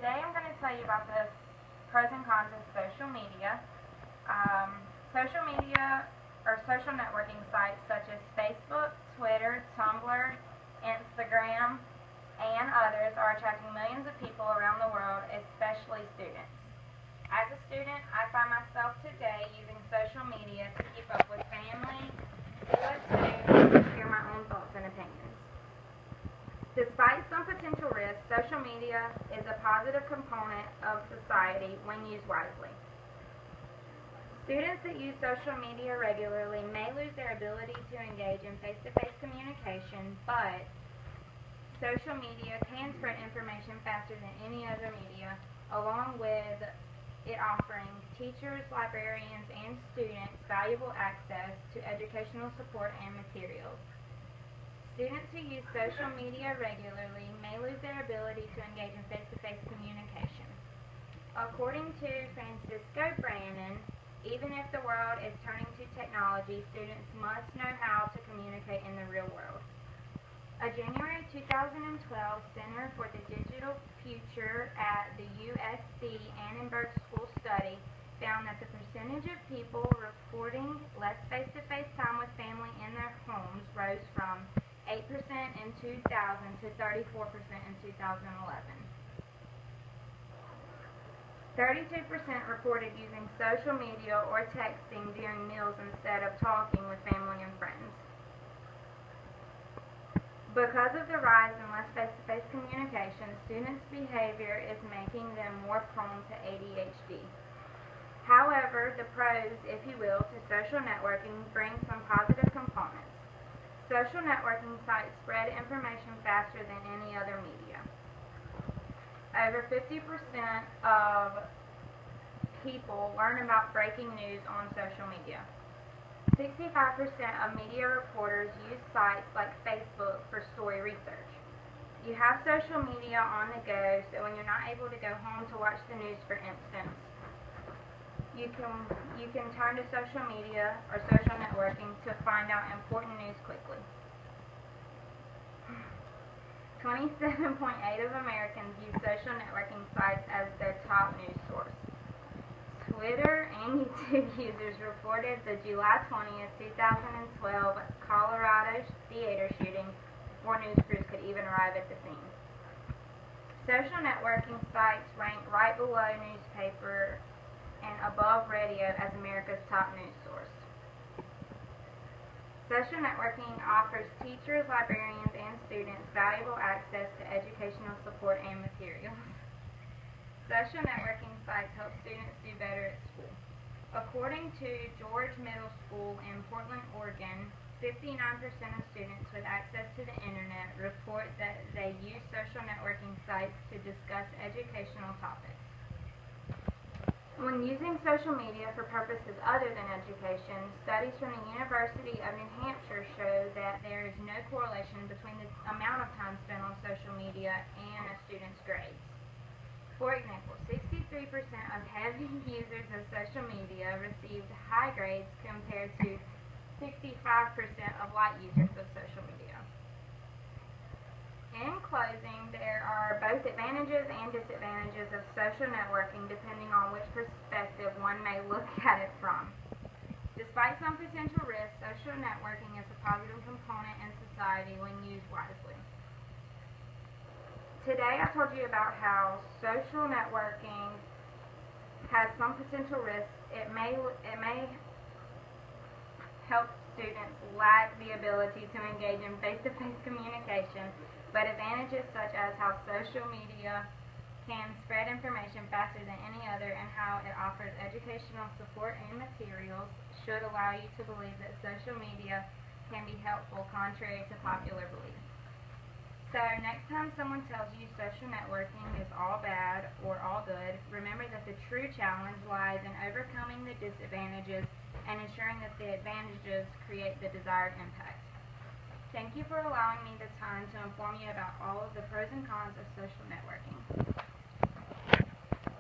Today I'm going to tell you about the pros and cons of social media. Social media or social networking sites such as Facebook, Twitter, Tumblr, Instagram, and others are attracting millions of people around the world, especially students. As a student, I find myself today using social media to keep up with family, see what's new, and share my own thoughts and opinions. Despite some potential risks, social media is a positive component of society when used wisely. Students that use social media regularly may lose their ability to engage in face-to-face communication, but social media can spread information faster than any other media, along with it offering teachers, librarians, and students valuable access to educational support and materials. Students who use social media regularly may lose their ability to engage in face-to-face communication. According to Francisco Brannon, even if the world is turning to technology, students must know how to communicate in the real world. A January 2012 Center for the Digital Future at the USC Annenberg School study found that the percentage of people reporting less face-to-face time with family in their homes rose from 8% in 2000 to 34% in 2011. 32% reported using social media or texting during meals instead of talking with family and friends. Because of the rise in less face-to-face communication, students' behavior is making them more prone to ADHD. However, the pros, if you will, to social networking bring some positive components. Social networking sites spread information faster than any other media. Over 50% of people learn about breaking news on social media. 65% of media reporters use sites like Facebook for story research. You have social media on the go, so when you're not able to go home to watch the news, for instance, you can turn to social media or social networking to find out important news quickly. 27.8% of Americans use social networking sites as their top news source. Twitter and YouTube users reported the July 20th, 2012 Colorado theater shooting before news crews could even arrive at the scene. Social networking sites rank right below newspaper and above radio as America's top news source. Social networking offers teachers, librarians, and students valuable access to educational support and materials. Social networking sites help students do better at school. According to George Middle School in Portland, Oregon, 59% of students with access to the internet report that they use social networking sites to discuss educational topics. When using social media for purposes other than education, studies from the University of New Hampshire show that there is no correlation between the amount of time spent on social media and a student's grades. For example, 63% of heavy users of social media received high grades compared to 65% of light users of social media. In closing, there are both advantages and disadvantages of social networking depending on which perspective one may look at it from. Despite some potential risks, social networking is a positive component in society when used wisely. Today I told you about how social networking has some potential risks. It may help students lack the ability to engage in face-to-face communication, but advantages such as how social media can spread information faster than any other and how it offers educational support and materials should allow you to believe that social media can be helpful contrary to popular belief. So next time someone tells you social networking is all bad or all good, remember that the true challenge lies in overcoming the disadvantages and ensuring that the advantages create the desired impact. Thank you for allowing me the time to inform you about all of the pros and cons of social networking.